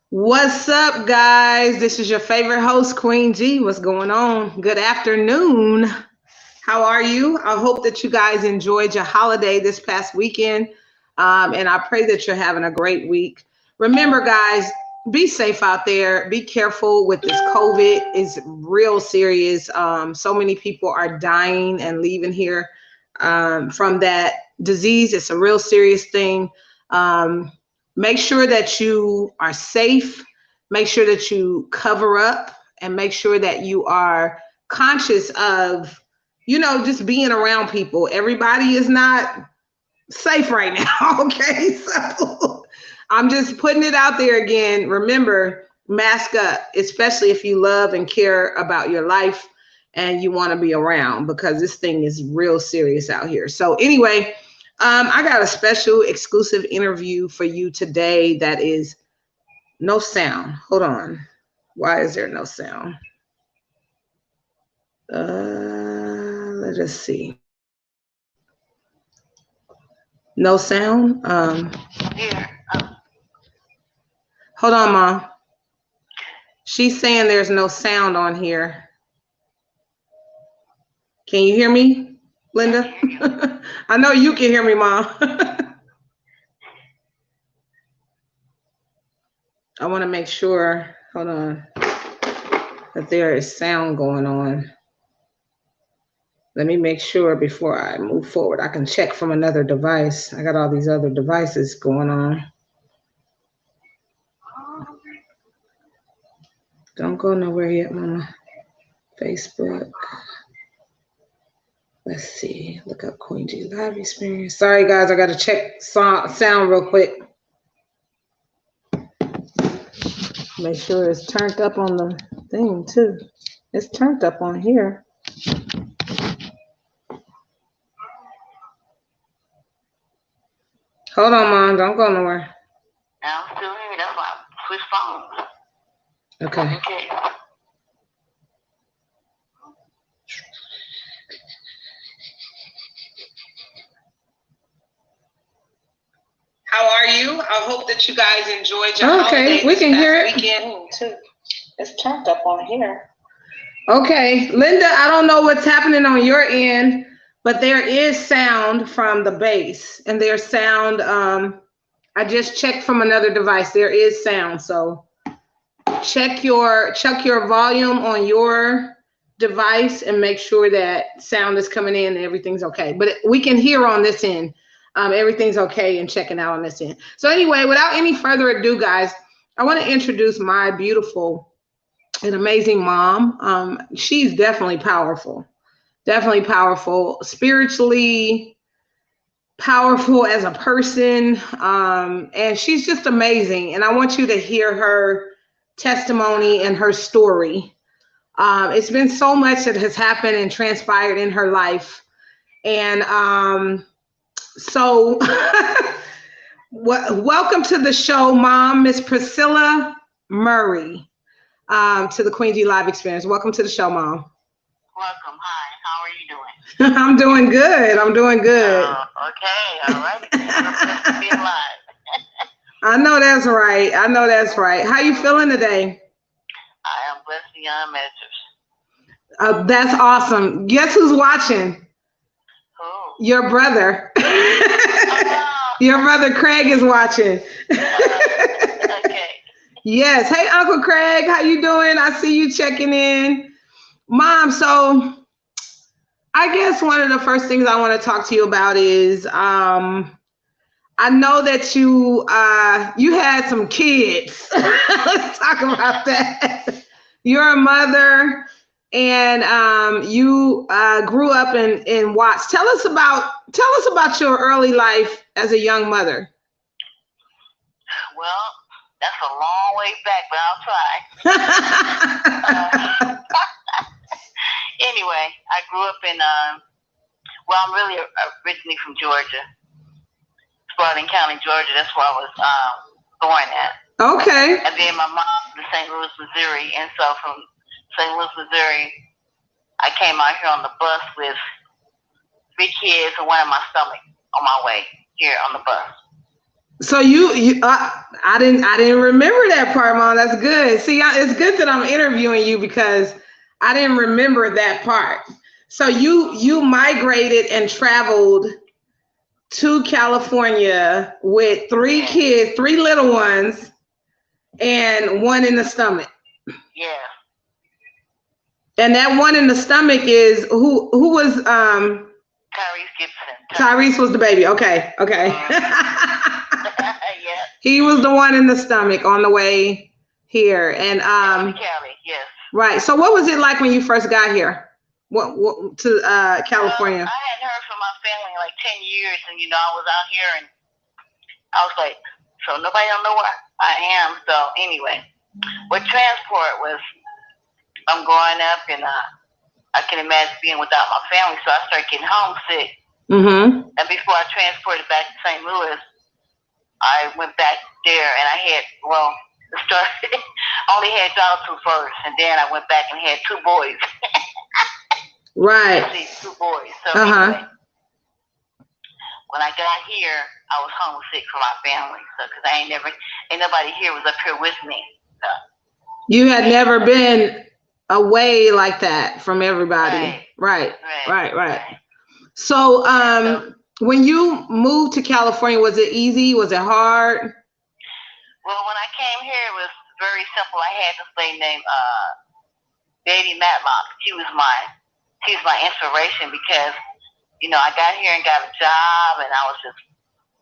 What's up, guys? This is your favorite host, Queen G. What's going on? Good afternoon. How are you? I hope that you guys enjoyed your holiday this past weekend. And I pray that you're having a great week. Remember, guys, be safe out there. Be careful with this COVID. It's real serious. So many people are dying and leaving here from that disease. It's a real serious thing. Um, Make sure that you are safe. Make sure that you cover up and make sure that you are conscious of, just being around people. Everybody is not safe right now. Okay. So I'm just putting it out there again. Remember, mask up, especially if you love and care about your life and you want to be around because this thing is real serious out here. So, anyway, I got a special exclusive interview for you today that is no sound. Hold on. Why is there no sound? Let us see. No sound. Here. Hold on, Mom. She's saying there's no sound on here. Can you hear me, Linda? I know you can hear me, Mom. I want to make sure, hold on, that there is sound going on. Let me make sure before I move forward. I can check from another device. I got all these other devices going on. Don't go nowhere yet, Mama. Facebook. Let's see. Look up Queen G Live Experience. Sorry, guys. I got to check sound real quick. Make sure it's turned up on the thing, too. It's turned up on here. Hold on, Mom. Don't go nowhere. I'm still here. That's why I switched phones. Okay. Okay. How are you? I hope that you guys enjoyed your holiday. We can hear it. Weekend too. It's turned up on here. Okay, Linda, I don't know what's happening on your end, but there is sound from the bass, and there's sound. I just checked from another device. There is sound, so check your volume on your device and make sure that sound is coming in and everything's okay. But we can hear on this end. Everything's okay and checking out on this end. So anyway, without any further ado, guys, I want to introduce my beautiful and amazing mom. She's definitely powerful, spiritually powerful as a person, and she's just amazing. And I want you to hear her testimony and her story. It's been so much that has happened and transpired in her life, and so welcome to the show, Mom, Miss Priscilla Murray, to the Queen G Live Experience. Welcome to the show, Mom. Welcome. Hi. How are you doing? I'm doing good. Okay. All right. To be alive. I know that's right. How you feeling today? I am blessed beyond measures. That's awesome. Guess who's watching? Who? Your brother. Your brother Craig is watching. Okay. Yes. Hey, Uncle Craig, how you doing? I see you checking in. Mom, so I guess one of the first things I want to talk to you about is I know that you had some kids. Let's talk about that. You're a mother, and you grew up in Watts. Tell us about your early life as a young mother. Well, that's a long way back, but I'll try. Anyway, I grew up in I'm really originally from Georgia. Spalding County, Georgia. That's where I was born at. Okay. And then my mom from St. Louis, Missouri. And so from St. Louis, Missouri, I came out here on the bus with 3 kids and one in my stomach on my way here on the bus. So I didn't remember that part, Mom. That's good. See, it's good that I'm interviewing you because I didn't remember that part. So you migrated and traveled to California with three Yeah. kids, three little ones, and one in the stomach. Yeah. And that one in the stomach is who was Tyrese Gibson. Tyrese was the baby. Okay. Yeah. He was the one in the stomach on the way here. And Cali, yes. right. So what was it like when you first got here? What to California? Well, I hadn't heard from my family in like 10 years, and I was out here, and I was like, so nobody don't know where I am. So anyway, with transport was, I'm growing up, and I can imagine being without my family, so I started getting homesick. Mm-hmm. And before I transported back to St. Louis, I went back there, and I had, the story, only had y'all two first, and then I went back and had two boys. Right. Two boys. So Uh-huh. anyway, when I got here, I was homesick for my family. So, because ain't nobody here was up here with me. So. You had never been away like that from everybody. Right. So, when you moved to California, was it easy? Was it hard? Well, when I came here, it was very simple. I had this lady named Betty Matlock. She was my inspiration because, I got here and got a job, and I was just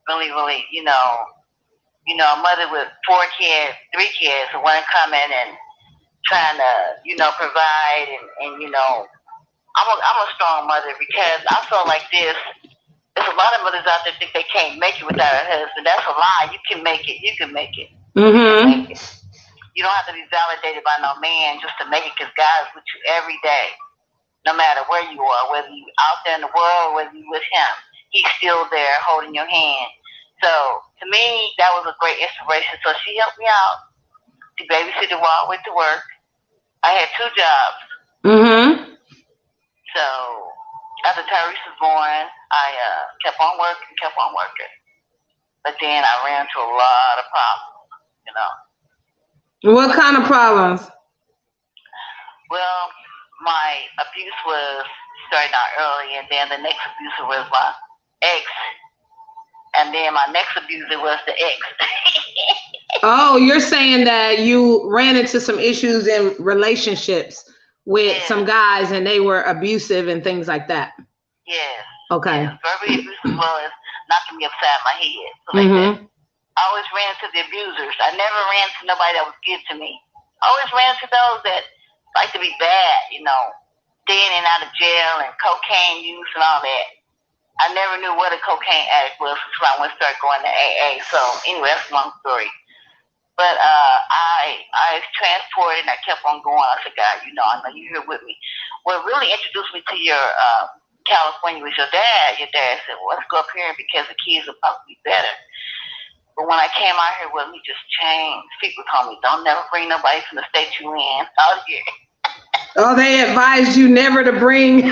really, really, a mother with 3 kids, who want to come in and trying to, provide, and I'm a strong mother because I feel like this. There's a lot of mothers out there think they can't make it without a husband. That's a lie. You can make it. You can make it. Mm-hmm. You don't have to be validated by no man just to make it, because God is with you every day, no matter where you are, whether you're out there in the world, whether you're with him. He's still there holding your hand. So to me, that was a great inspiration. So she helped me out. She babysitted while I went to work. I had 2 jobs. Mm-hmm. So after Tyrese was born, I kept on working. But then I ran into a lot of problems, What kind of problems? Well, my abuse was starting out early, and then the next abuser was my ex. And then my next abuser was the ex. Oh, you're saying that you ran into some issues in relationships with some guys, and they were abusive and things like that. Yes. Okay. Yes. Verbally abusive, as well as knocking me upside my head. So that. I always ran into the abusers. I never ran to nobody that was good to me. I always ran to those that like to be bad, staying in and out of jail and cocaine use and all that. I never knew what a cocaine addict was until I went to start going to AA. So anyway, that's a long story. But I transported, and I kept on going. I said, God, I know you're here with me. What really introduced me to your California was your dad. Your dad said, well, let's go up here because the kids will probably be better. But when I came out here, he just changed. People told me, don't never bring nobody from the state you in out here. Oh, they advised you never to bring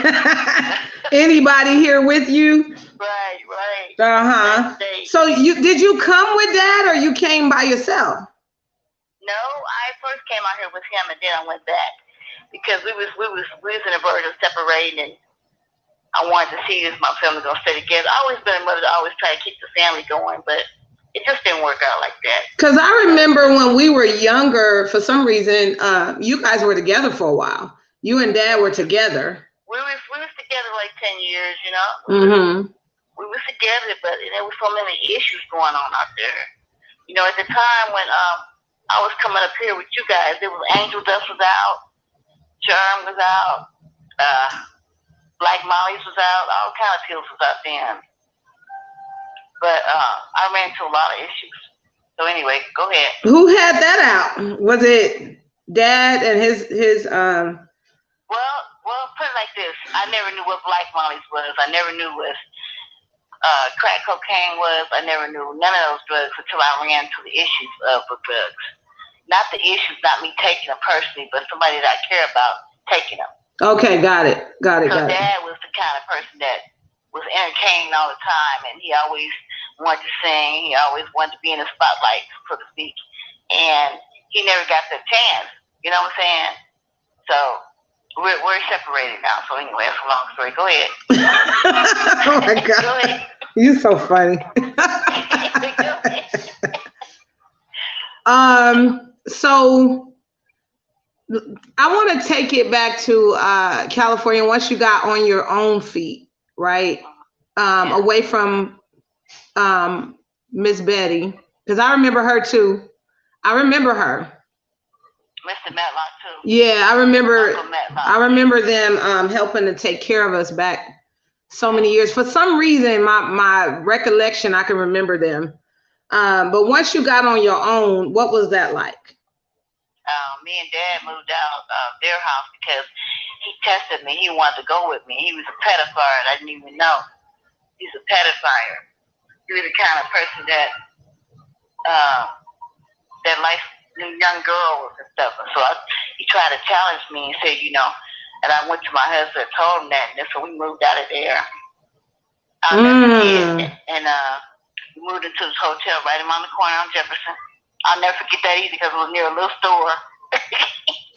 anybody here with you? Right. Uh-huh. So did you come with Dad, or you came by yourself? No, I first came out here with him, and then I went back because we was in a verge of separating, and I wanted to see if my family was gonna stay together. I always been a mother to always try to keep the family going, but it just didn't work out like that. Because I remember when we were younger, for some reason, you guys were together for a while. You and Dad were together. We was together like 10 years, Mm-hmm. We was together, but there was so many issues going on out there. At the time when I was coming up here with you guys, there was Angel Dust was out, Charm was out, Black Molly's was out, all kind of pills was out then. But I ran into a lot of issues. So anyway, go ahead. Who had that out? Was it Dad and his Well, put it like this. I never knew what Black Molly's was. I never knew what crack cocaine was. I never knew none of those drugs until I ran into the issues of the drugs. Not the issues, not me taking them personally, but somebody that I care about taking them. Okay, got it. So Dad was the kind of person that was entertaining all the time, and he always wanted to sing. He always wanted to be in the spotlight, so to speak. And he never got the chance. You know what I'm saying? So we're separated now. So anyway, that's a long story. Go ahead. Oh my God. Go ahead. You're so funny. So I want to take it back to California once you got on your own feet, right? Away from Miss Betty, because I remember her too. I remember her. Mr. Matlock too. Yeah, I remember them helping to take care of us back so many years. For some reason, my recollection, I can remember them. But once you got on your own, what was that like? Me and Dad moved out of their house because he tested me. He wanted to go with me. He was a pedophile, and I didn't even know. He's a pedophile. He was the kind of person that likes young girls and stuff. And so he tried to challenge me and said, and I went to my husband and told him that, and so we moved out of there. I'll never forget. And we moved into this hotel right around the corner on Jefferson. I'll never forget that either because it was near a little store.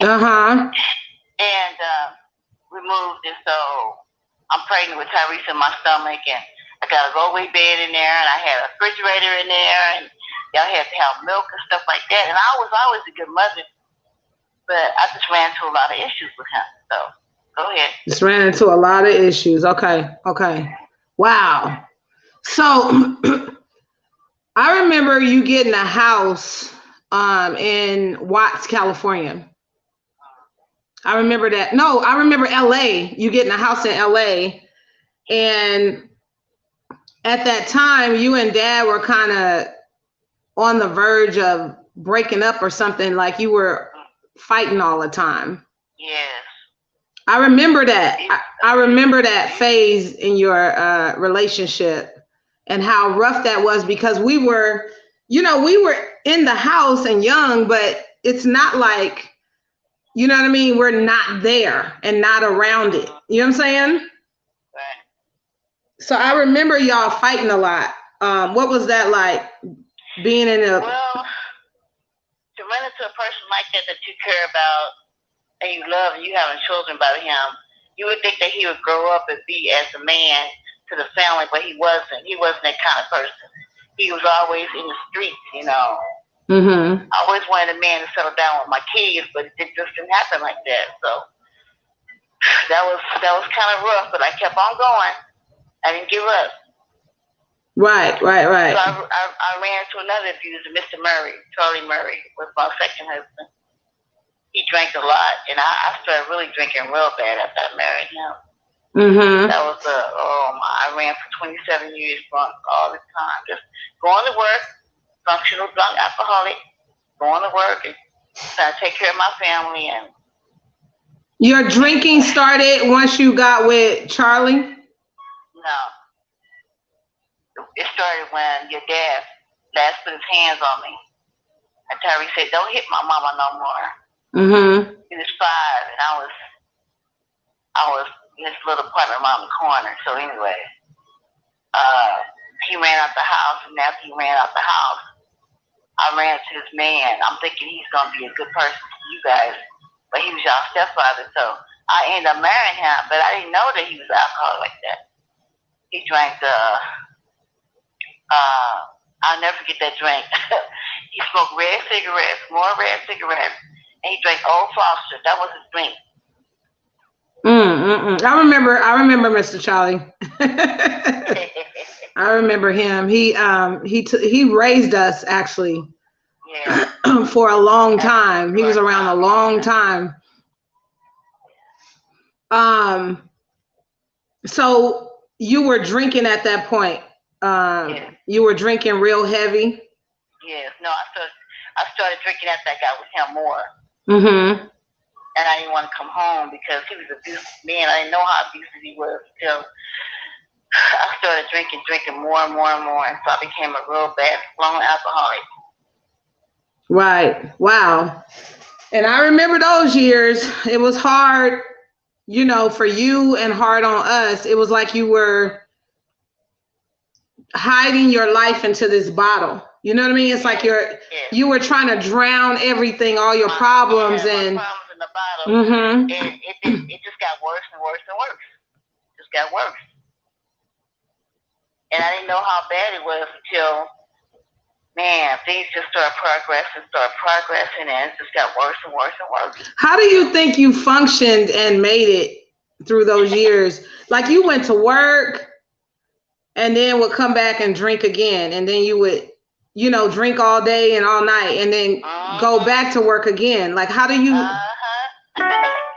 And we moved, and so I'm pregnant with Tyrese in my stomach, and I got a rollaway bed in there, and I had a refrigerator in there, and y'all had to have milk and stuff like that. And I was always a good mother, but I just ran into a lot of issues with him. So go ahead. Just ran into a lot of issues. Okay. Wow. So I remember you getting a house in Watts, California. I remember that. No, I remember LA. You getting a house in LA. And at that time, you and Dad were kind of on the verge of breaking up or something, like you were fighting all the time. Yes. I remember that. I remember that phase in your relationship and how rough that was, because we were in the house and young, but it's not like, you know what I mean? We're not there and not around it. You know what I'm saying? Right. So I remember y'all fighting a lot. What was that like, being in a... Well, to run into a person like that you care about and you love and you having children by him, you would think that he would grow up and be as a man to the family, but he wasn't. He wasn't that kind of person. He was always in the streets, Mm-hmm. I always wanted a man to settle down with my kids, but it just didn't happen like that. So that was kind of rough, but I kept on going. I didn't give up. Right. So I ran into another abuser, Mr. Murray, Charlie Murray, was my second husband. He drank a lot, and I started really drinking real bad after I married him. Mm-hmm. That was I ran for 27 years drunk all the time, just going to work, functional drunk alcoholic, going to work and trying to take care of my family. And your drinking started once you got with Charlie? No. It started when your dad last put his hands on me. And Terry said, "Don't hit my mama no more." Mm-hmm. He was 5, and I was in this little apartment around the corner. So anyway, he ran out the house, and after he ran out the house, I ran to this man. I'm thinking he's gonna be a good person to you guys, but he was y'all stepfather. So I ended up marrying him, but I didn't know that he was an alcoholic like that. He drank I'll never forget that drink. He smoked red cigarettes, more red cigarettes, and he drank Old Foster. That was his drink. I remember Mr. Charlie. I remember him. He raised us actually. Yeah. For a long time. He was around a long time. So you were drinking at that point. Yeah. You were drinking real heavy. Yes. No, I started drinking after I got with him more. Mm-hmm. And I didn't want to come home because he was an abusive man. I didn't know how abusive he was until I started drinking more and more and more. And so I became a real bad, lone alcoholic. Right. Wow. And I remember those years. It was hard, for you and hard on us. It was like you were hiding your life into this bottle. You know what I mean? It's like you were trying to drown everything, all your problems, and my problems in the bottle. Mm-hmm. And it just got worse and worse and worse. It just got worse. And I didn't know how bad it was until, man, things just started progressing, and it just got worse and worse and worse. How do you think you functioned and made it through those years? Like, you went to work and then would come back and drink again, and then you would, you know, drink all day and all night, and then go back to work again. Like, how do you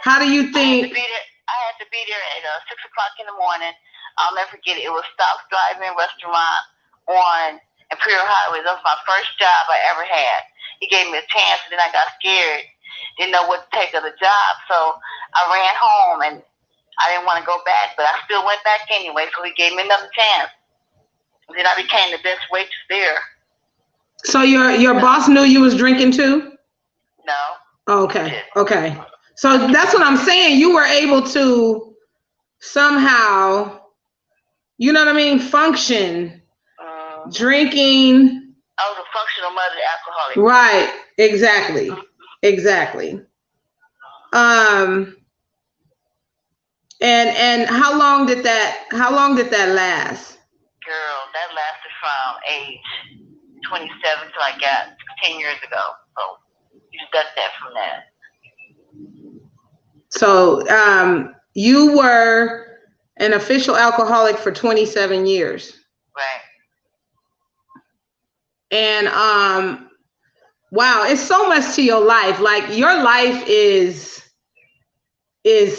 how do you think? I had to be there at 6 o'clock in the morning. I'll never forget it. It was Stop Driving Restaurant on Imperial Highway. That was my first job I ever had. He gave me a chance, and then I got scared. Didn't know what to take of the job, so I ran home, and I didn't want to go back, but I still went back anyway, so he gave me another chance. And then I became the best waitress there. So your boss knew you was drinking too? No. Okay. Okay. So that's what I'm saying. You were able to somehow, you know what I mean, function, drinking. I was a functional mother alcoholic. Right. Exactly. Exactly. And how long did that last? Girl, that lasted from age 27 till I got 10 years ago. So you stuck that from that. So you were an official alcoholic for 27 years. Right. And wow, it's so much to your life. Like, your life is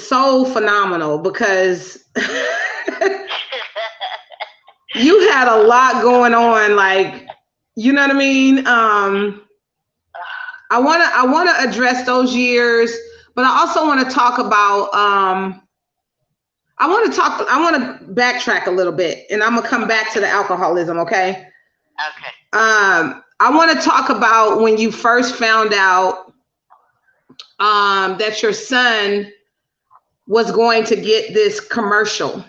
so phenomenal because you had a lot going on, like, you know what I mean? I wanna address those years, but I also want to talk about I want to backtrack a little bit, and I'm gonna come back to the alcoholism, okay? Okay. I want to talk about when you first found out that your son was going to get this commercial.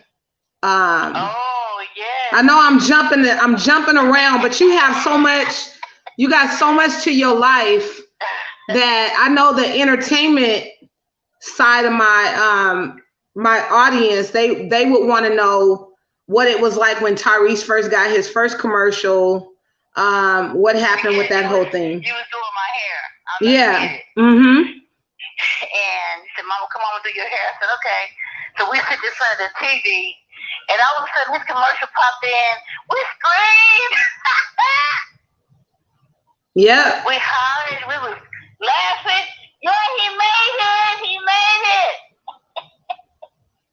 Oh yeah. I know I'm jumping around, but you got so much to your life that I know the entertainment side of my audience, they would want to know what it was like when Tyrese first got his first commercial. What happened with that whole thing? He was doing my hair. Yeah. Mm-hmm. And he said, "Mama, come on and do your hair." I said, "Okay." So we sit in front of the TV, and all of a sudden his commercial popped in. We screamed. Yep. We hollered. We was laughing. Yeah, he made it. He made it.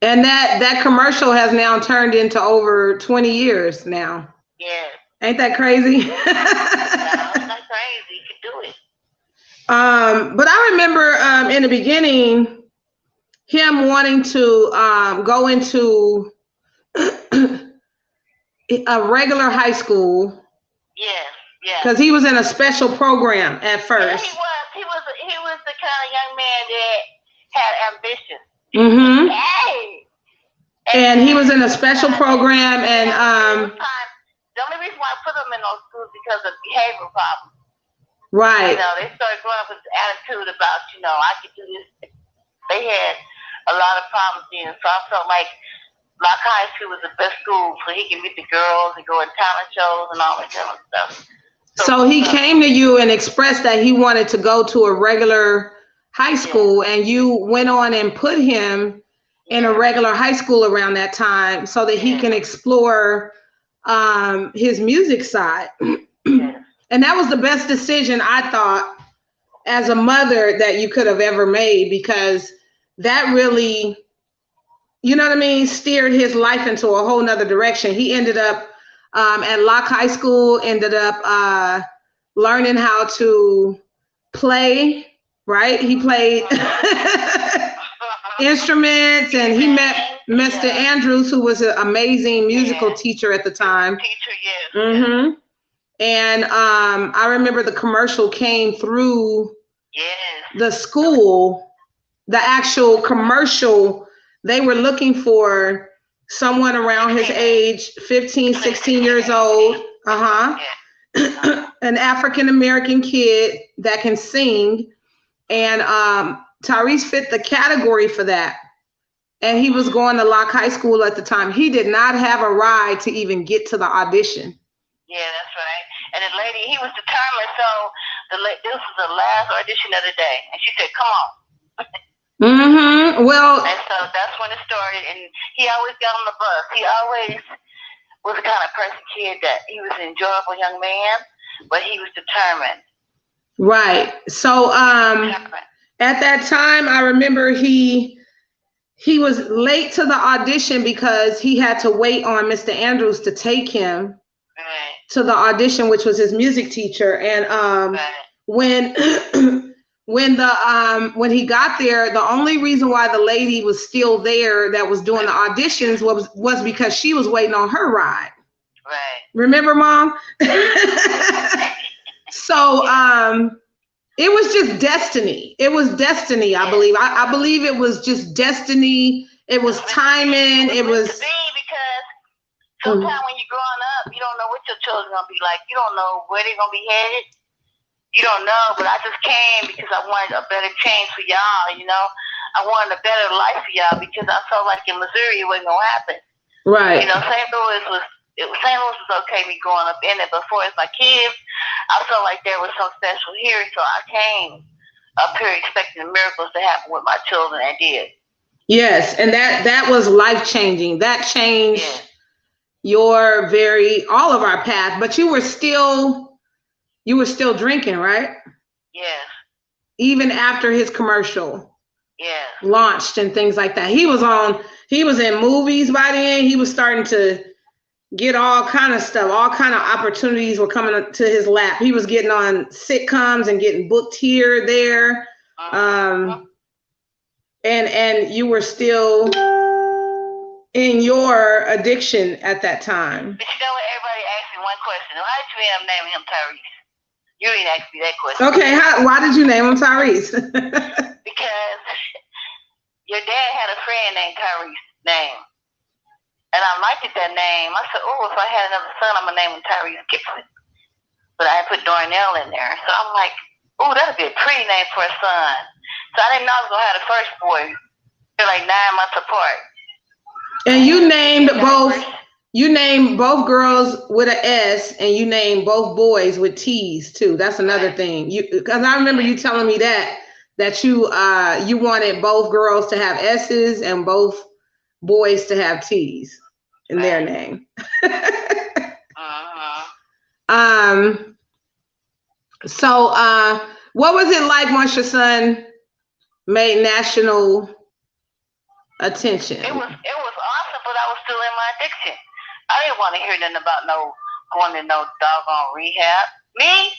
And that commercial has now turned into over 20 years now. Yes. Ain't that crazy? No, it's not crazy. You can do it. But I remember in the beginning, him wanting to go into a regular high school. Yes, yes. Because he was in a special program at first. Yeah, he was the kind of young man that had ambition. Mm-hmm. Hey. And he was in a special program, and the only reason why I put him in those schools because of behavioral problems. Right. You know, they started growing up with this attitude about, you know, I could do this. They had a lot of problems then, so I felt like Lock High School was the best school so he could meet the girls and go in talent shows and all that kind of stuff. So he came to you and expressed that he wanted to go to a regular high school, and you went on and put him in a regular high school around that time so that he can explore his music side. And that was the best decision, I thought, as a mother, that you could have ever made, because that really, you know what I mean, steered his life into a whole nother direction. He ended up at Locke High School, ended up learning how to play, right? He played instruments, and he met Mr. Andrews, who was an amazing musical teacher at the time. Teacher, yes. Mm-hmm. And I remember the commercial came through the school, the actual commercial. They were looking for someone around his age, 15, 16 years old. An African American kid that can sing, and Tyrese fit the category for that. And he was going to Locke High School at the time. He did not have a ride to even get to the audition. Yeah, that's right. And the lady, he was determined. So this was the last audition of the day, and she said, "Come on." Well, and so that's when it started. And he always got on the bus. He always was the kind of kid that he was an enjoyable young man, but he was determined. Right. So at that time, I remember he was late to the audition because he had to wait on Mr. Andrews to take him to the audition, which was his music teacher. And when he got there, the only reason why the lady was still there that was doing the auditions was because she was waiting on her ride. Right. Remember, Mom? So it was just destiny. It was destiny, I believe. I believe it was just destiny. It was timing. It was because sometimes when you're growing up, you don't know what your children are gonna be like. You don't know where they're gonna be headed. You don't know, but I just came because I wanted a better change for y'all, you know. I wanted a better life for y'all because I felt like in Missouri it wasn't gonna happen. Right. You know, St. Louis was okay me growing up in it, but for my kids, I felt like there was something special here, so I came up here expecting miracles to happen with my children, and did. Yes, and that was life-changing. That changed all of our path, but you were still drinking, right? Yes. Even after his commercial launched and things like that. He was in movies by then. He was starting to get all kind of stuff. All kind of opportunities were coming to his lap. He was getting on sitcoms and getting booked here, there. And you were still in your addiction at that time. But you know what? Everybody asked me one question. Why did you end up naming him Tyrese? You didn't ask me that question. Okay, why did you name him Tyrese? Because your dad had a friend named Tyrese name. And I liked that name. I said, if I had another son, I'm going to name him Tyrese Gibson. But I put Darnell in there. So I'm like, that'd be a pretty name for a son. So I didn't know I was going to have the first boy. They're like 9 months apart. And you named both girls with an S, and you named both boys with T's too. That's another thing. Because I remember you telling me that you wanted both girls to have S's and both boys to have T's in their name. So what was it like once your son made national attention? It was awesome, but I was still in my addiction. I didn't want to hear nothing about going to no doggone rehab. Me?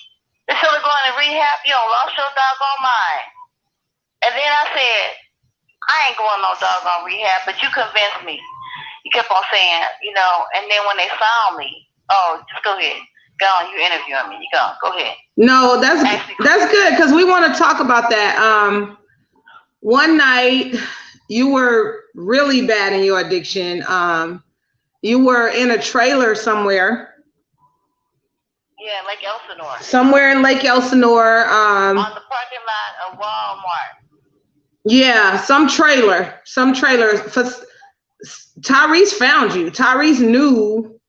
Instead of going to rehab, you don't lost your doggone mind. And then I said, I ain't going no doggone rehab, but you convinced me. You kept on saying, and then when they found me, just go ahead. Go on, you interviewing me. You go ahead. No, that's good, because we want to talk about that. One night, you were really bad in your addiction. You were in a trailer somewhere. Yeah, Lake Elsinore. Somewhere in Lake Elsinore. On the parking lot of Walmart. Yeah, some trailer. Tyrese found you. Tyrese knew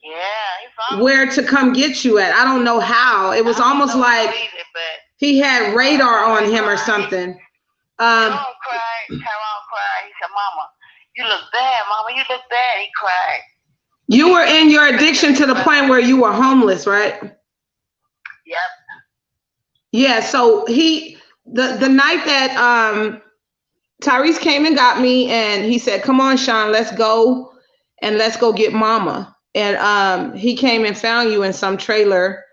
where to come get you at. I don't know how. It was almost like he had radar on him or something. Tyrone cried. He said, Mama, you look bad. Mama, you look bad. He cried. You were in your addiction to the point where you were homeless, right? Yep. Yeah, so the night that Tyrese came and got me, and he said, come on, Sean, let's go get Mama. And he came and found you in some trailer.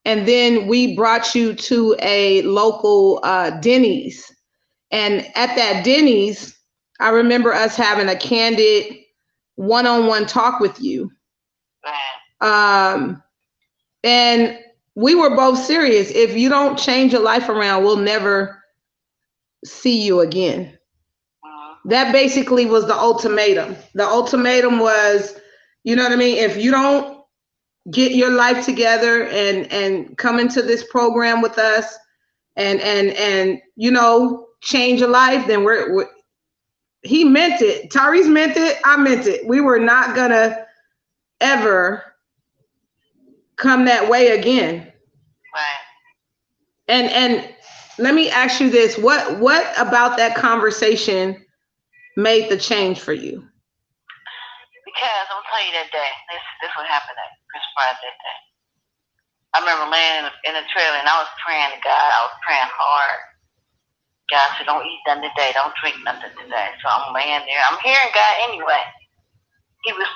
And then we brought you to a local Denny's. And at that Denny's, I remember us having a candid one-on-one talk with you. And we were both serious. If you don't change your life around, we'll never see you again. That basically was the ultimatum. The ultimatum was, you know what I mean? If you don't get your life together and come into this program with us and you know, change your life, then we're he meant it. Tyrese meant it. I meant it. We were not gonna ever come that way again. Right. And let me ask you this: what about that conversation made the change for you? Because I'm gonna tell you that day. This what happened that transpired that day. I remember laying in the trailer and I was praying to God. I was praying hard. God said, "Don't eat nothing today. Don't drink nothing today." So I'm laying there. I'm hearing God anyway. He was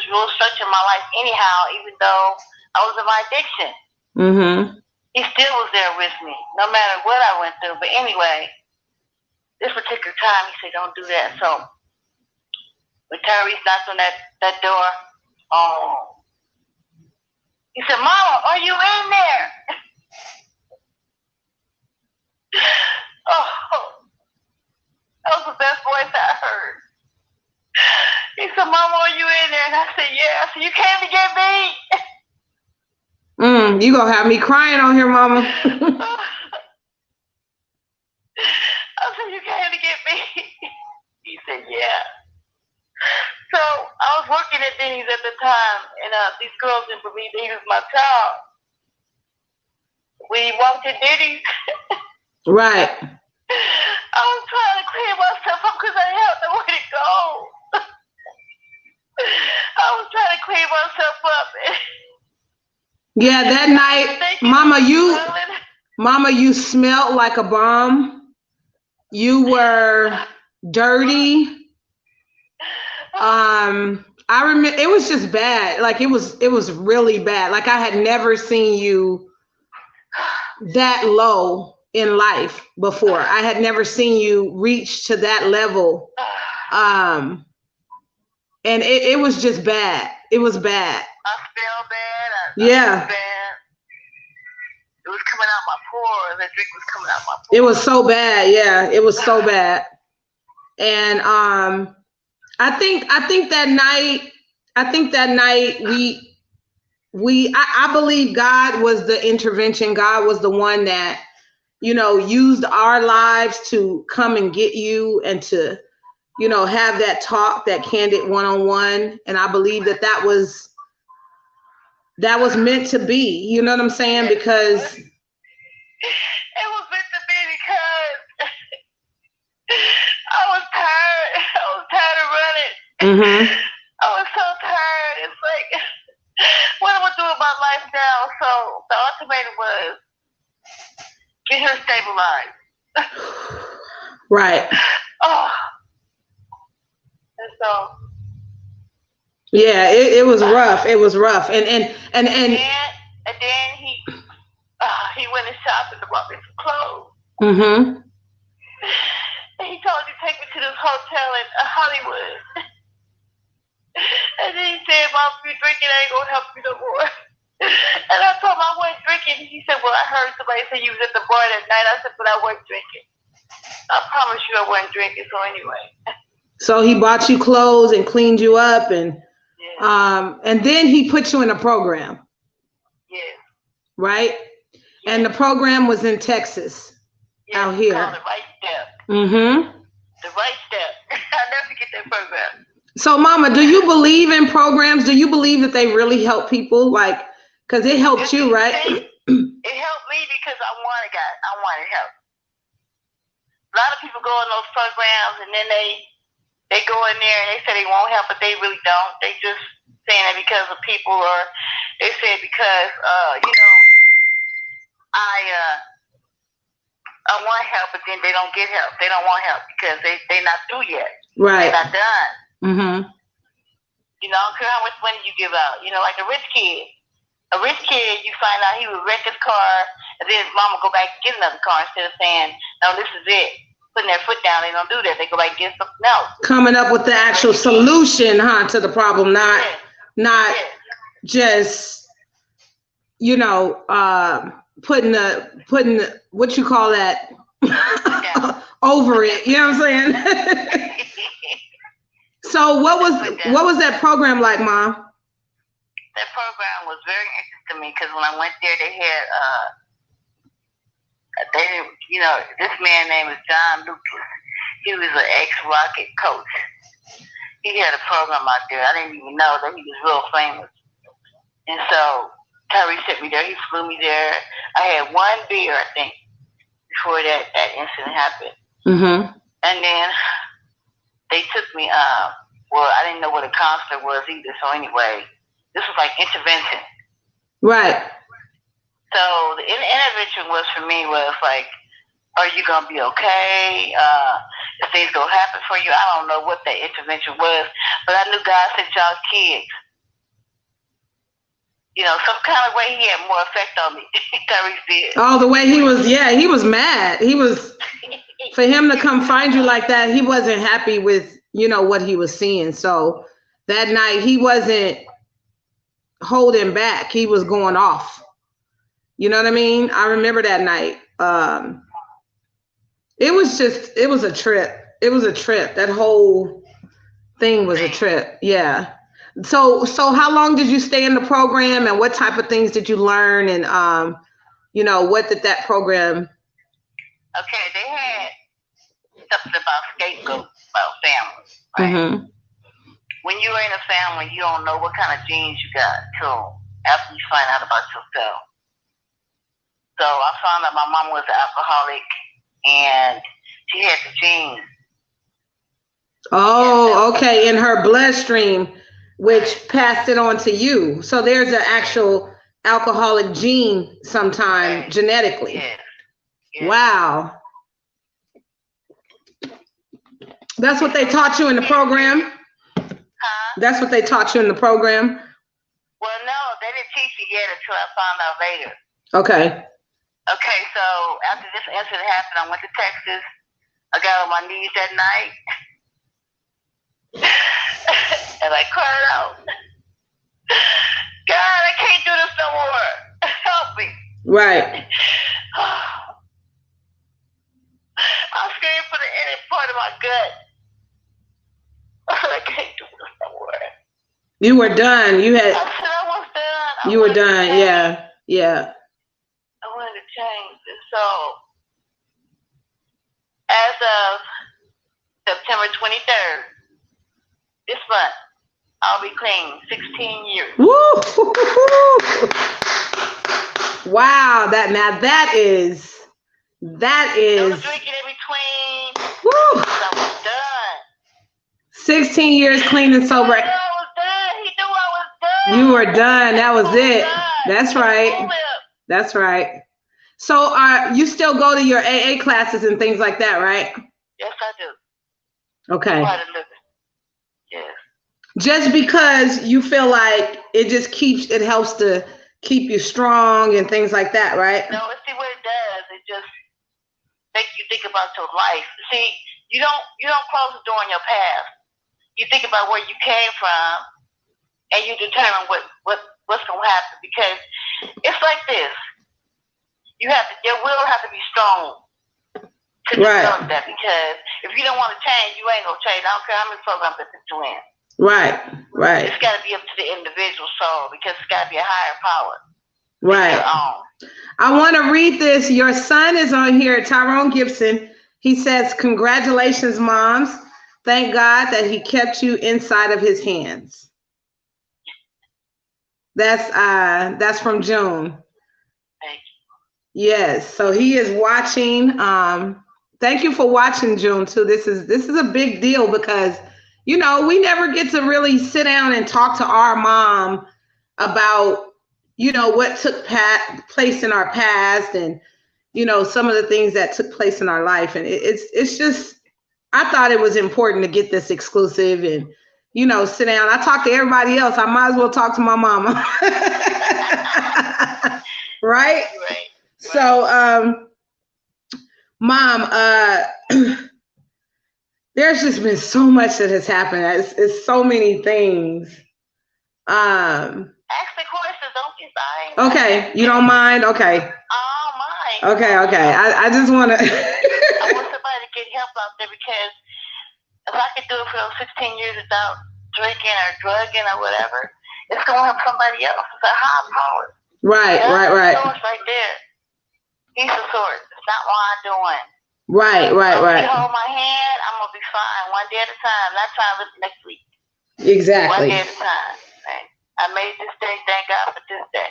real structuring my life anyhow, even though I was in my addiction. Mm-hmm. He still was there with me, no matter what I went through. But anyway, this particular time, he said, "Don't do that." So when Tyrese knocked on that door, he said, "Mama, are you in there?" Oh, that was the best voice I heard. He said, "Mama, are you in there?" And I said, "Yeah." I said, "You came to get me?" You gonna have me crying on here, Mama. I said, "You came to get me?" He said, "Yeah." So I was working at Denny's at the time, and these girls didn't believe that he was my child. When he walked in Denny's, right. I was trying to clean myself up because I didn't have nowhere to go. I was trying to clean myself up. Yeah, that night, Mama, you smelled like a bomb. You were dirty. I remember it was just bad. Like it was really bad. Like I had never seen you that low in life before. I had never seen you reach to that level. And it was just bad. It was bad. I smelled bad. Yeah. Bad. It was coming out my pores. That drink was coming out my pores. It was so bad. Yeah, it was so bad. And I think that night I believe God was the intervention. God was the one that, you know, used our lives to come and get you and to, you know, have that talk, that candid one-on-one. And I believe that was meant to be, you know what I'm saying? Because it was meant to be because I was tired. I was tired of running. Mm-hmm. I was so tired. It's like, what am I doing with my life now? So the ultimatum was, get her stabilized. Right. Oh. And so. Yeah, it was rough. It was rough. And then he went and shopped and bought me some clothes. Mm-hmm. And he told me to take me to this hotel in Hollywood. And then he said, "Mom, if you drinking, I ain't gonna help you no more." And I told him I wasn't drinking. He said, "Well, I heard somebody say you was at the bar that night." I said, "But I wasn't drinking. I promise you I wasn't drinking." So anyway. So he bought you clothes and cleaned you up and then he put you in a program. Yes. Right? Yes. And the program was in Texas. Yes, out here. Called The Right Step. Mm-hmm. The Right Step. I'll never forget that program. So, Mama, do you believe in programs? Do you believe that they really help people? Like, because it helped you, right? It helped me because I wanted help. A lot of people go in those programs and then they go in there and they say they won't help, but they really don't. They just saying it because of people, or they say it because, I want help, but then they don't get help. They don't want help because they're not through yet. Right. They're not done. Mm-hmm. You know, I don't care how much money you give out. You know, like a rich kid. A rich kid, you find out he would wreck his car, and then his mama go back and get another car instead of saying, "No, this is it." Putting their foot down, they don't do that. They go back and get something else. Coming up with the actual solution, to the problem, not just, you know, putting the what you call that over it. You know what I'm saying? So what was that program like, Mom? That program was very interesting to me because when I went there, they had this man named was John Lucas. He was an ex-Rocket coach. He had a program out there. I didn't even know that he was real famous. And so Tyree sent me there. He flew me there. I had one beer, I think, before that incident happened. Mm-hmm. And then they took me. Well, I didn't know what a counselor was either. So anyway, this was like intervention. Right. So the intervention was for me was like, are you gonna be okay? If things gonna happen for you, I don't know what that intervention was, but I knew God said y'all kids. You know, some kind of way he had more effect on me. Tyrese did. Oh, the way he was, he was mad. He was, for him to come find you like that, he wasn't happy with, what he was seeing. So that night he wasn't holding back. He was going off. You know what I mean? I remember that night. It was a trip. It was a trip. That whole thing was a trip. Yeah. So how long did you stay in the program, and what type of things did you learn, and what did that program? Okay, they had something about scapegoats, about family. Right? Mm-hmm. When you're in a family, you don't know what kind of genes you got till after you find out about yourself. So I found out my mom was an alcoholic, and she had the genes. Oh, okay, in her bloodstream, which passed it on to you. So there's an actual alcoholic gene sometime genetically. Yes. Wow. That's what they taught you in the program? Huh? That's what they taught you in the program? Well, no, they didn't teach me yet until I found out later. Okay. Okay, so after this incident happened, I went to Texas. I got on my knees that night. And I cried out, God, I can't do this no more. Help me. Right. I'm scared for the inner part of my gut. I can't do this no more. You were done. I said I was done. You were done. Yeah. Yeah. I wanted to change. And so, as of September 23rd, this month, I'll be clean 16 years. Woo! Wow, that is. No drinking in between. Woo! I was done. 16 years clean and sober. I was done. He knew I was done. You were done. That was it. Done. That's right. That's right. So you still go to your AA classes and things like that, right? Yes, I do. Okay. Yes. Just because you feel like it helps to keep you strong and things like that, right? No, see what it does. It just makes you think about your life. See, you don't close the door on your past. You think about where you came from, and you determine what's gonna happen. Because it's like this: your will has to be strong to develop that. Because if you don't want to change, you ain't gonna change. I don't care how many programs that you in. Right. It's got to be up to the individual soul, because it's got to be a higher power. Right. I want to read this. Your son is on here, Tyrone Gibson. He says, "Congratulations, moms. Thank God that he kept you inside of his hands." That's from June. Thank you. Yes. So he is watching. Thank you for watching, June, too. This is a big deal because we never get to really sit down and talk to our mom about, what took place in our past and, some of the things that took place in our life. And it's just, I thought it was important to get this exclusive and, sit down. I talk to everybody else. I might as well talk to my mama. Right? Right. So, Mom, there's just been so much that has happened. It's so many things. Ask the questions, don't get by. Okay, you don't mind? Okay. Oh, mind. Okay. I just want to. I want somebody to get help out there, because I could do it for those 16 years without drinking or drugging or whatever, it's going to help somebody else. It's a high power. Right, That's right, the right. source right there. He's the source. It's not what I'm doing. Right, right, If right. you hold my hand, I'm going to be fine one day at a time. Not trying to live next week. Exactly. One day at a time. Right? I made this day. Thank God for this day.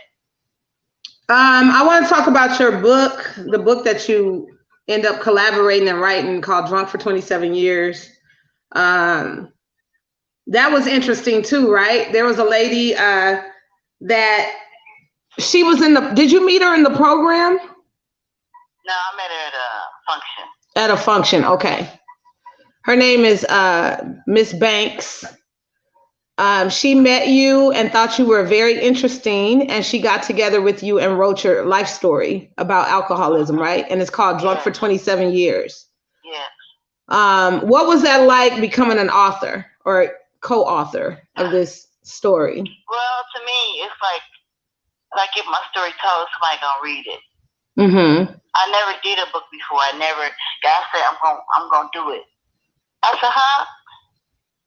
I want to talk about your book, the book that you end up collaborating and writing called Drunk for 27 Years. That was interesting too, right? There was a lady that she was in the, did you meet her in the program? No, I met her at a function. At a function, okay. Her name is Miss Banks. She met you and thought you were very interesting, and she got together with you and wrote your life story about alcoholism, right? And it's called Drunk for 27 Years. Yeah. What was that like becoming an author or co-author of this story? Well, to me, it's like when I get my story told, somebody gonna read it. Mm-hmm. I never did a book before. God said, I'm gonna do it. I said, huh?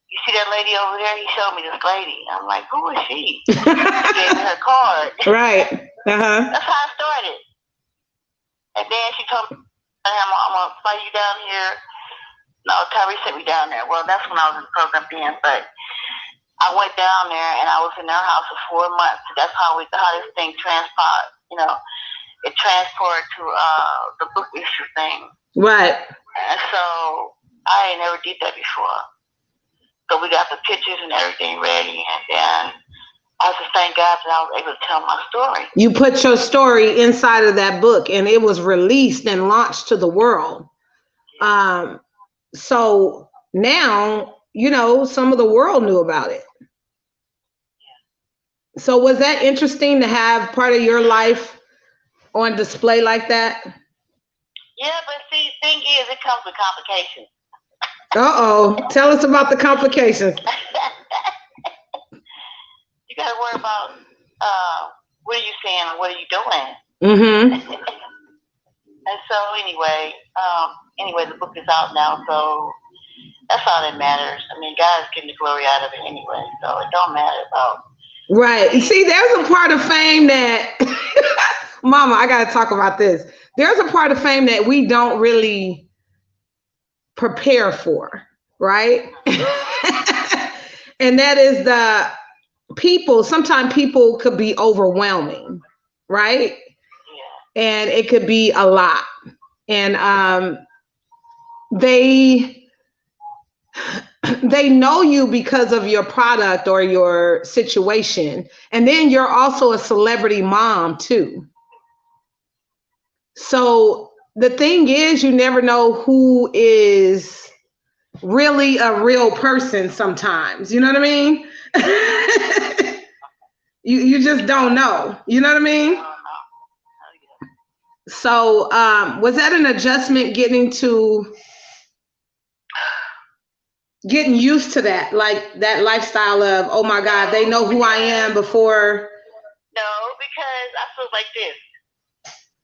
You see that lady over there? He showed me this lady. I'm like, who is she? She gave me her card. Right. Uh-huh. That's how I started. And then she told me, I'm gonna fly you down here. No, Tyree sent me down there. Well, that's when I was in the program then, but I went down there and I was in their house for 4 months. That's how this thing transpired. You know, it transported to the book issue thing. Right. And so I ain't never did that before. So we got the pictures and everything ready, and then I just thank God that I was able to tell my story. You put your story inside of that book, and it was released and launched to the world. So now, you know, some of the world knew about it. So was that interesting to have part of your life on display like that? Yeah, but see, thing is, it comes with complications. Uh-oh. Tell us about the complications. You got to worry about what are you saying and what are you doing? Mm-hmm. And so anyway, the book is out now, so that's all that matters. I mean, God is getting the glory out of it anyway, so it don't matter about. Right. See, there's a part of fame that, Mama, I got to talk about this. There's a part of fame that we don't really prepare for, right? And that is the people. Sometimes people could be overwhelming, right? Yeah. And it could be a lot. And they know you because of your product or your situation. And then you're also a celebrity mom too. So the thing is, you never know who is really a real person sometimes. You know what I mean? you just don't know. You know what I mean? So was that an adjustment getting used to that, like that lifestyle of, oh my God, they know who I am before? No, because I feel like this.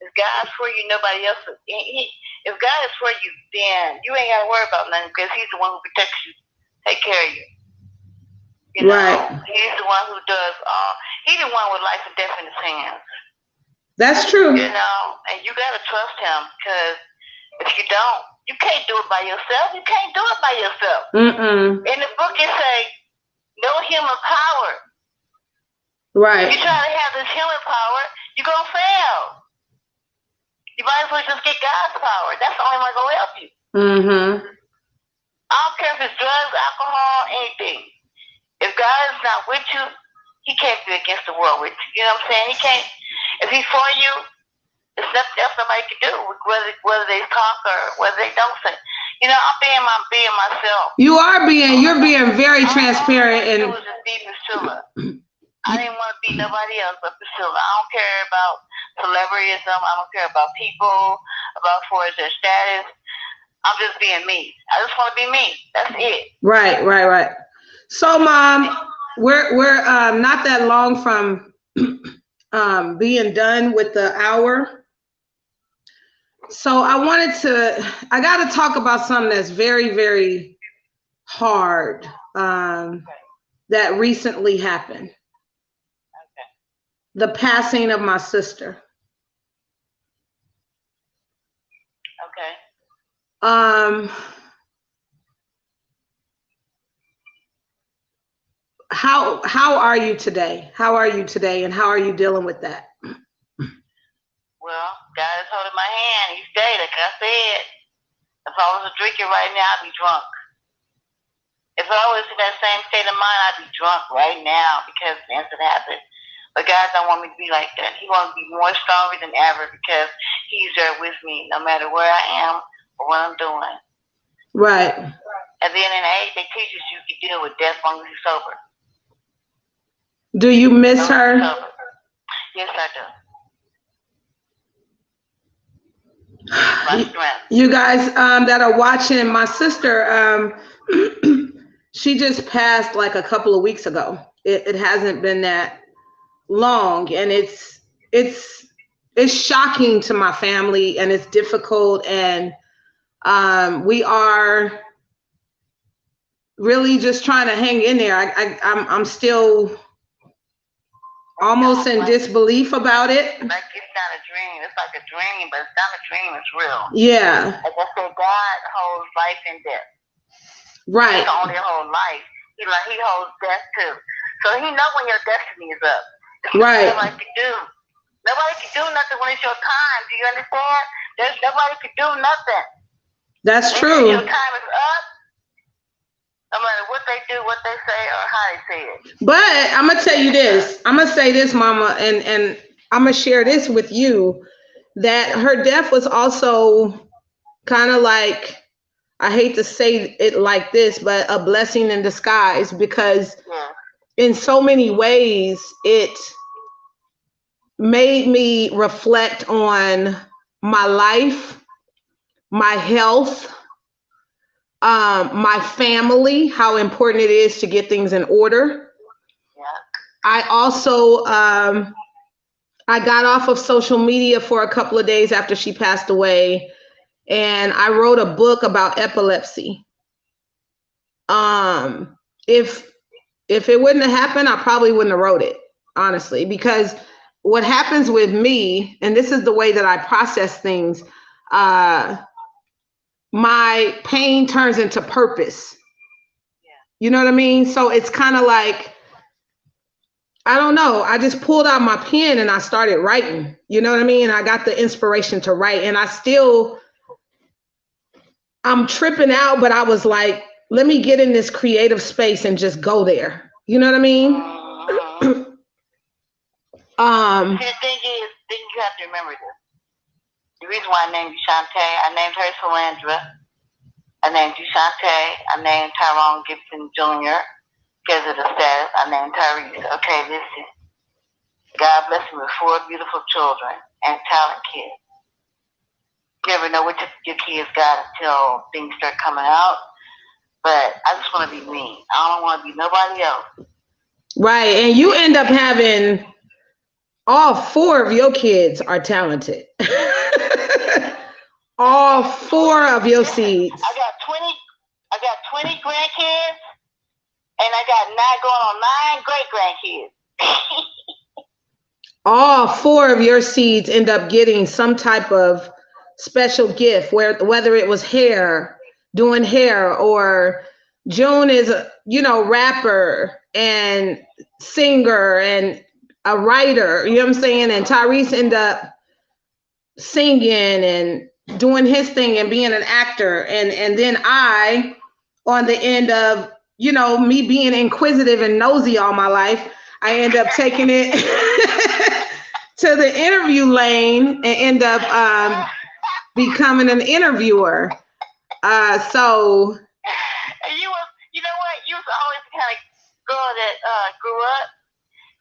If God's for you, nobody else. If God is for you, then you ain't got to worry about nothing because He's the one who protects you, take care of you. You know, right. He's the one who does all. He's the one with life and death in His hands. That's true. You know, and you got to trust Him because if you don't, you can't do it by yourself. You can't do it by yourself. Mm-mm. In the book, it says, no human power. Right. If you try to have this human power, you're going to fail. You might as well just get God's power. That's the only one going to help you. Mm-hmm. I don't care if it's drugs, alcohol, anything. If God is not with you, He can't be against the world with you. You know what I'm saying? He can't. If He's for you, there's nothing else nobody can do, whether they talk or whether they don't say. You know, I'm being myself. You're being very transparent. And it was just be Priscilla. I didn't want to be nobody else but Priscilla. I don't care about celebrityism. I don't care about people, about for their status. I'm just being me. I just want to be me. That's it. Right. So, Mom, we're not that long from being done with the hour. So I got to talk about something that's very, very hard that recently happened. Okay. The passing of my sister. Okay. How are you today? How are you today, and how are you dealing with that? Well, God is holding my hand each day, like I said. If I was a drinker right now, I'd be drunk. If I was in that same state of mind, I'd be drunk right now because the incident happened. But God don't want me to be like that. He wants me to be more stronger than ever because He's there with me no matter where I am or what I'm doing. Right. At the end of the day, they teach us you can deal with death as long as you're sober. Do you miss her? Yes, I do. You guys that are watching, my sister, she just passed like a couple of weeks ago. It hasn't been that long, and it's shocking to my family, and it's difficult, and we are really just trying to hang in there. I'm still almost in disbelief about it. Like it's not a dream. It's like a dream, but it's not a dream. It's real. Yeah. Like I said, God holds life and death. Right. He can only hold life. He holds death too. So He knows when your destiny is up. Right. Nobody can do. Nobody can do nothing when it's your time. Do you understand? There's nobody can do nothing. That's true. Your time is up. No matter what they do, what they say, or how they say it. But I'm gonna tell you this. I'm gonna say this, Mama, and I'm gonna share this with you. That her death was also kind of like, I hate to say it like this, but a blessing in disguise, because in so many ways it made me reflect on my life, my health, my family, how important it is to get things in order. I also, I got off of social media for a couple of days after she passed away, and I wrote a book about epilepsy. If it wouldn't have happened, I probably wouldn't have wrote it, honestly, because what happens with me, and this is the way that I process things, my pain turns into purpose. You know what I mean? So it's kind of like, I don't know. I just pulled out my pen and I started writing. You know what I mean? I got the inspiration to write, and I'm tripping out, but I was like, let me get in this creative space and just go there. You know what I mean? The thing is, you have to remember this. The reason why I named you Shantae, I named her Solandra. I named you Shantae. I named Tyrone Gibson Jr. because of the status. I named Tyrese. Okay, listen. God bless me with 4 beautiful children and talent kids. You never know what your kids got until things start coming out. But I just want to be me. I don't want to be nobody else. Right, and you end up having all 4 of your kids are talented. All 4 of your seeds. I got 20 grandkids, and I got 9 going on 9 great grandkids. All 4 of your seeds end up getting some type of special gift, whether it was doing hair, or June is a rapper and singer and a writer, you know what I'm saying? And Tyrese ended up singing and doing his thing and being an actor. And then I, on the end of, me being inquisitive and nosy all my life, I end up taking it to the interview lane and end up becoming an interviewer. So. And you know what? You was always the kind of girl that grew up.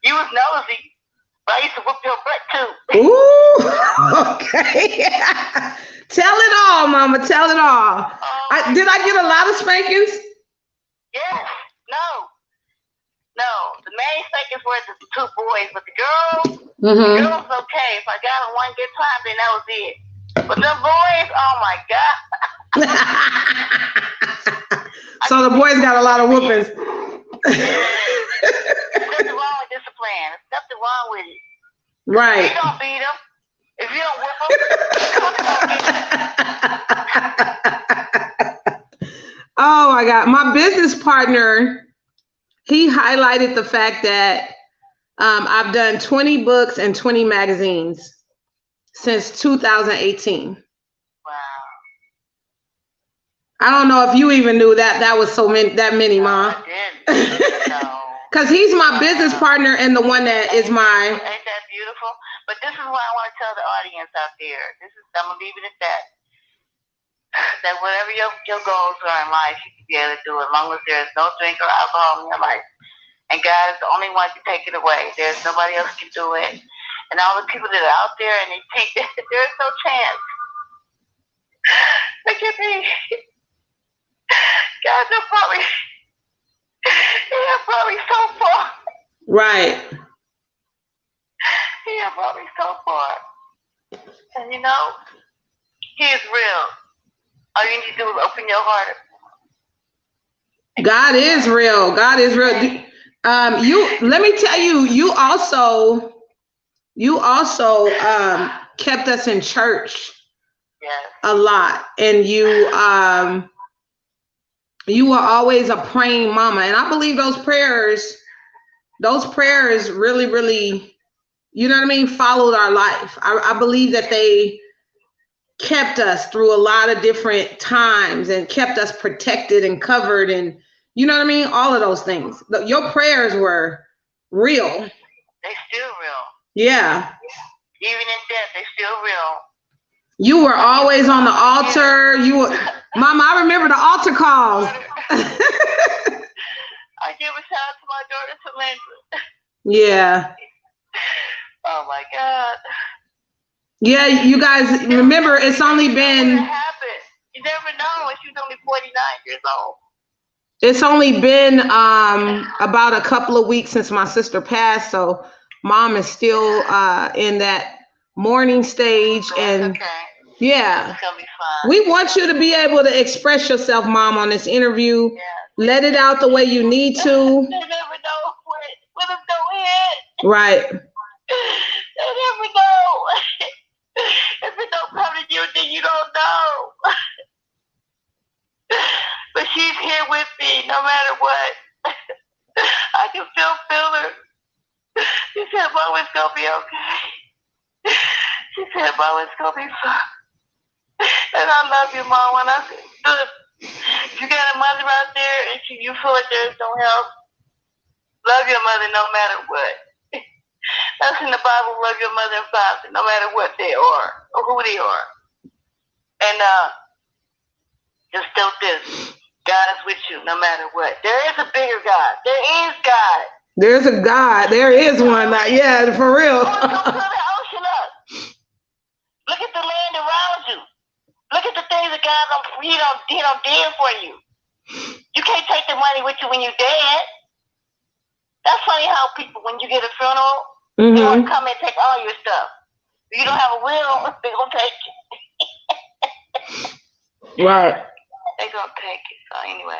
You was nosy, but I used to whoop your butt too. Ooh, okay. Tell it all, Mama. Tell it all. Did I get a lot of spankings? Yes. No. The main spankings were the 2 boys, but the girls, the girls was okay. If I got them one good time, then that was it. But them boys, oh my God. So So the boys got a lot of whoopings. There's nothing wrong with discipline. There's nothing wrong with it. Right. You don't beat them. If you don't whip them, oh my God. My business partner, he highlighted the fact that I've done 20 books and 20 magazines since 2018. Wow. I don't know if you even knew that was that many, Mom. I didn't. No. Because he's my business partner and the one that is my... Ain't that beautiful? But this is what I want to tell the audience out there. I'm going to leave it at that. That whatever your goals are in life, you can be able to do it as long as there's no drink or alcohol in your life. And God is the only one who can take it away. There's nobody else can do it. And all the people that are out there and they think that there's no chance. Look at me. God, they're probably so far. Right. He brought me so far. And you know, he is real. All you need to do is open your heart. God is real. God is real. Let me tell you, you also kept us in church. Yes. A lot. And you were always a praying mama. And I believe those prayers really, really, you know what I mean, followed our life. I believe that they kept us through a lot of different times and kept us protected and covered, and you know what I mean, all of those things. Your prayers were real. They still real. Yeah. Even in death, they still real. You were always on the altar. You were, Mama, I remember the altar calls. I give a shout out to my daughter, Samantha. Yeah. Oh my God. Yeah, you guys remember, it's only been... You never know when she's only 49 years old. It's only been about a couple of weeks since my sister passed, so Mom is still in that mourning stage, and okay. Yeah, it's gonna be fun. We want you to be able to express yourself, Mom, on this interview. Yeah. Let it out the way you need to. They never know when it's gonna hit. Right. They never know. If it don't come to you, then you don't know. But she's here with me no matter what. I can still feel her. She said, Mom, it's going to be okay. She said, Mom, it's going to be fine. And I love you, Mom. When I said, look, if you got a mother out there and you feel like there's no help, love your mother no matter what. That's in the Bible, love your mother and father no matter what they are or who they are. And just know this. God is with you no matter what. There is a bigger God. There is God. There's a God. There is one. Yeah, for real. Go fill the ocean up. Look at the land around you. Look at the things that God he did for you. You can't take the money with you when you're dead. That's funny how people, when you get a funeral, they want to come and take all your stuff. If you don't have a will, they're going to take it. Right. They're going to take it. So anyway,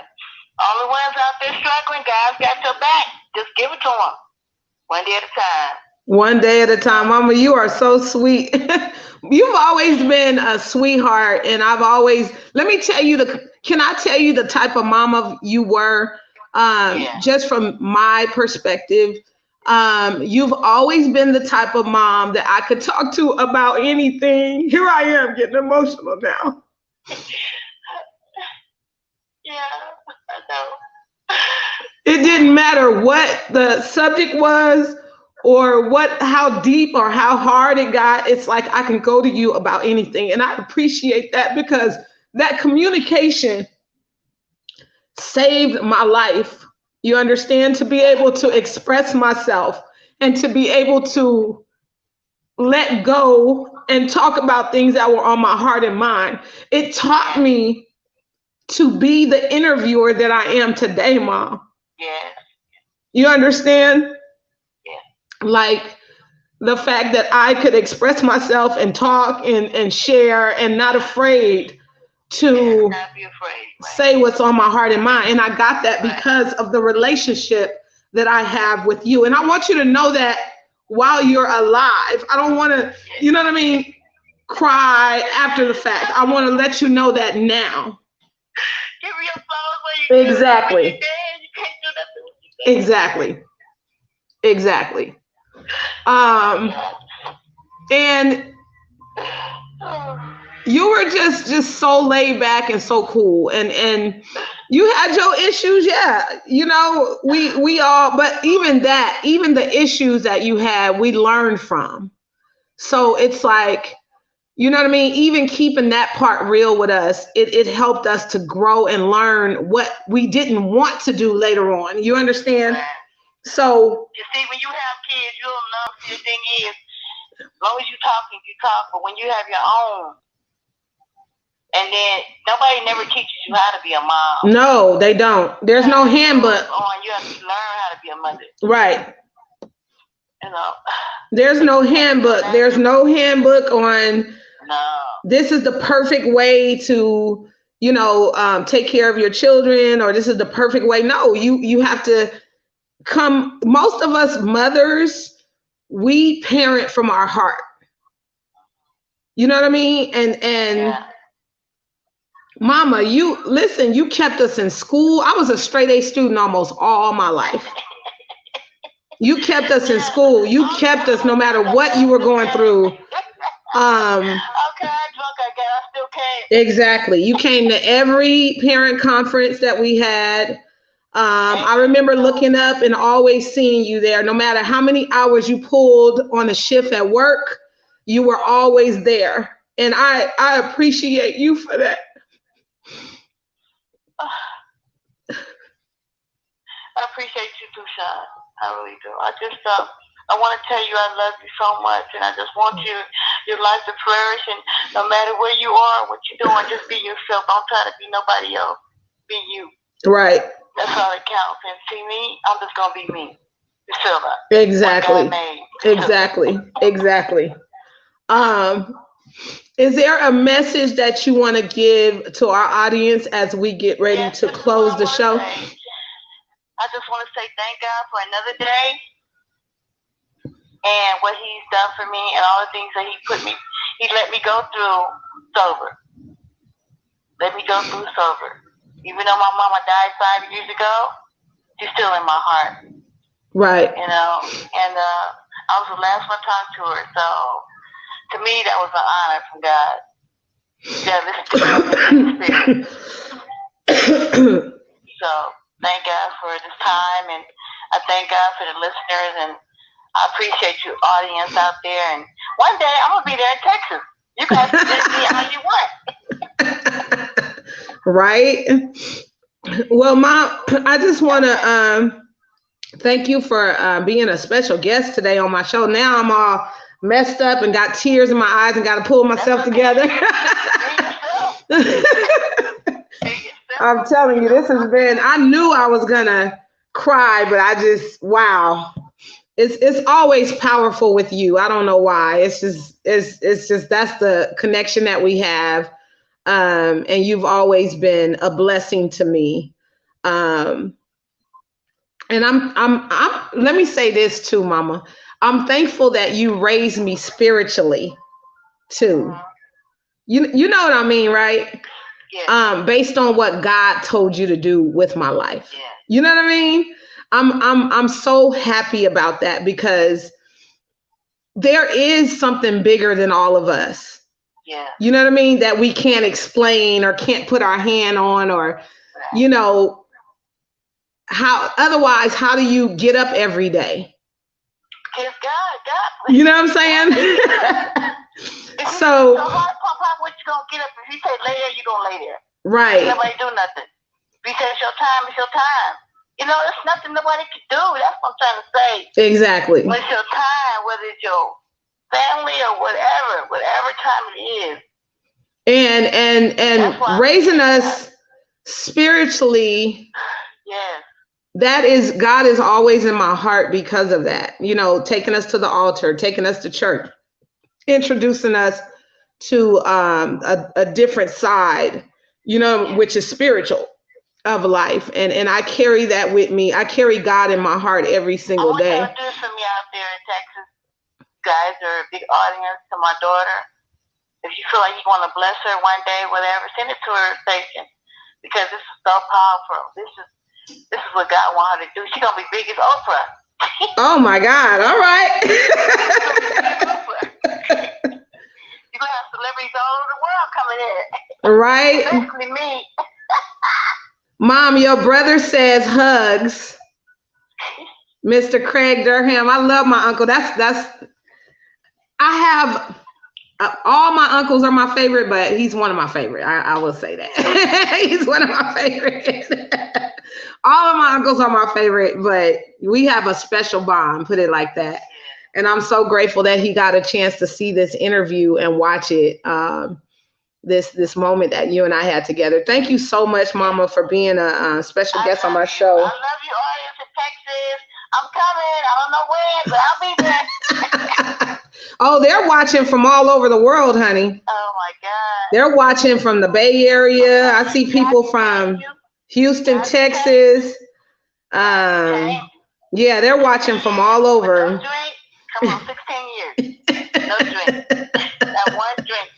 all the ones out there struggling, God's got your back. Just give it to them. One day at a time. One day at a time. Mama, you are so sweet. You've always been a sweetheart. And I've always, let me tell you, can I tell you the type of mama you were? Just from my perspective, you've always been the type of mom that I could talk to about anything. Here I am getting emotional now. Yeah, I know. It didn't matter what the subject was or how deep or how hard it got. It's like I can go to you about anything. And I appreciate that, because that communication saved my life. You understand? To be able to express myself and to be able to let go and talk about things that were on my heart and mind. It taught me to be the interviewer that I am today, Mom. Yeah. You understand? Yeah. Like the fact that I could express myself and talk and share and not afraid to not be afraid, right? say what's on my heart and mind. And I got that because of the relationship that I have with you. And I want you to know that while you're alive. I don't want to, you know what I mean, cry after the fact. I want to let you know that now. Give me your flowers when you Exactly. When you're dead, you can't do nothing when you're dead. Exactly. And you were just so laid back and so cool, and you had your issues, yeah, you know, we all, but even the issues that you had, we learned from. So it's like, you know what I mean, even keeping that part real with us, it helped us to grow and learn what we didn't want to do later on, you understand? Right. So You see, when you have kids, you'll know. See, the thing is, as long as you talking, you talk. But when you have your own, and then nobody never teaches you how to be a mom. no, they don't. There's no handbook. You have to learn how to be a mother. Right. You know. There's no handbook. There's no handbook on. No. This is the perfect way to, you know, take care of your children, or this is the perfect way. No, you have to come. Most of us mothers, we parent from our heart. You know what I mean? And Yeah. Mama, you listen, you kept us in school. I was a straight A student almost all my life. You kept us in school. You kept us no matter what you were going through. Okay, I drunk, I guess. I still came. Exactly. You came to every parent conference that we had. I remember looking up and always seeing you there. No matter how many hours you pulled on a shift at work, you were always there. And I appreciate you for that. I appreciate you too, Sean. I really do. I just, I want to tell you I love you so much, and I just want your life to flourish. And no matter where you are, what you're doing, just be yourself. Don't try to be nobody else. Be you. Right. That's all that counts. And see me, I'm just gonna be me. You feel that? Exactly. Exactly. Is there a message that you want to give to our audience as we get ready to close the show? I just want to say thank God for another day and what He's done for me and all the things that He let me go through sober. Let me go through sober. Even though my mama died 5 years ago, she's still in my heart. Right. You know, and I was the last one to talk to her. So to me, that was an honor from God. Yeah, this spirit. So thank God for this time, and I thank God for the listeners, and I appreciate you, audience out there. And one day I'm gonna be there in Texas. You guys can visit me how you want. Right. Well, Mom, I just want to thank you for being a special guest today on my show. Now I'm all messed up and got tears in my eyes and got to pull myself together. I'm telling you, this has been, I knew I was going to cry, but I just, wow. It's always powerful with you. I don't know why. It's just that's the connection that we have. And you've always been a blessing to me. And I'm let me say this too, Mama. I'm thankful that you raised me spiritually too. You know what I mean, right? Yeah. Based on what God told you to do with my life. Yeah. You know what I mean? I'm so happy about that, because there is something bigger than all of us. Yeah. You know what I mean? That we can't explain or can't put our hand on, or, you know, otherwise, how do you get up every day? It's God. You know what I'm saying? So what you gonna get up? If you say lay there, you gonna lay there. Right. Nobody do nothing. If you say it's your time, it's your time. You know, there's nothing nobody can do. That's what I'm trying to say. Exactly. When it's your time, whether it's your family or whatever time it is. And raising us spiritually. Yes. That is, God is always in my heart because of that. You know, taking us to the altar, taking us to church, introducing us to a different side you know, which is spiritual of life. And I carry that with me. I carry God in my heart every single day. I want y'all to do for me out there in Texas. Guys are a big audience to my daughter. If you feel like you want to bless her one day, whatever, send it to her station, because this is so powerful. This is what God wants her to do. She's gonna be big as Oprah. Oh my God! All right. You're gonna have celebrities all over the world coming in. Right. Especially me. Mom, your brother says hugs. Mr. Craig Durham. I love my uncle. I have all my uncles are my favorite, but he's one of my favorite. I will say that. He's one of my favorites. All of my uncles are my favorite, but we have a special bond, put it like that. And I'm so grateful that he got a chance to see this interview and watch it. This moment that you and I had together. Thank you so much, Mama, for being a special guest on my show. I love you, audience in Texas. I'm coming. I don't know when, but I'll be there. Oh, they're watching from all over the world, honey. Oh my God. They're watching from the Bay Area. I see people from Houston, Texas. Yeah, they're watching from all over. No drink. Come on, 16 years. No drink. Not one drink.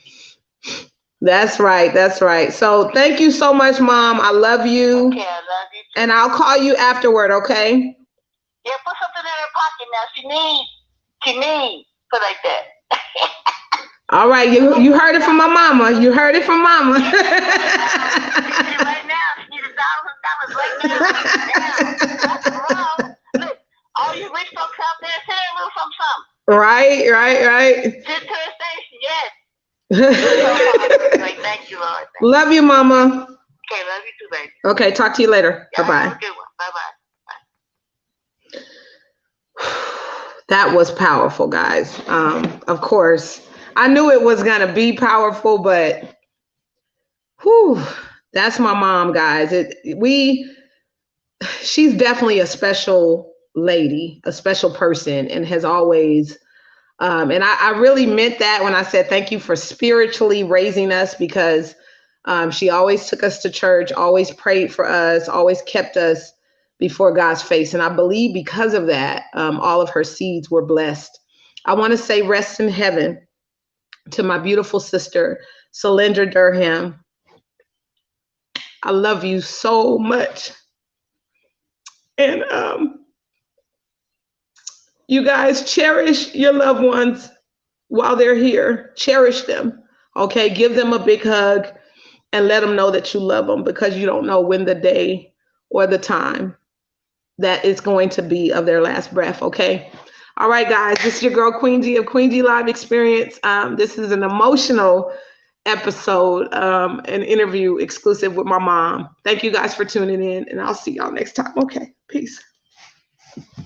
That's right. That's right. So thank you so much, Mom. I love you. Okay, I love you too. And I'll call you afterward, okay? Yeah, put something in her pocket now. She needs. Put like that. All right. You heard it from my mama. You heard it from Mama. Right now. She needs $1,000 right now. That's wrong. Look, all you rich folks out there, send a little something. Right. Send to her station, yes. Great. Thank you, Lord. Love you, Mama. Okay, love you too, baby. Okay, talk to you later. Yeah, Bye-bye. have a good one. Bye-bye. That was powerful, guys. Of course, I knew it was going to be powerful, but that's my mom, guys. She's definitely a special lady, a special person, and has always, and I really meant that when I said thank you for spiritually raising us, because she always took us to church, always prayed for us, always kept us before God's face. And I believe because of that, all of her seeds were blessed. I want to say rest in heaven to my beautiful sister, Cylindra Durham. I love you so much. And you guys, cherish your loved ones while they're here. Cherish them, okay? Give them a big hug and let them know that you love them, because you don't know when the day or the time that it's going to be of their last breath, okay? All right, guys, this is your girl, Queen G of Queen G Live Experience. This is an emotional episode, an interview exclusive with my mom. Thank you guys for tuning in, and I'll see y'all next time. Okay, peace.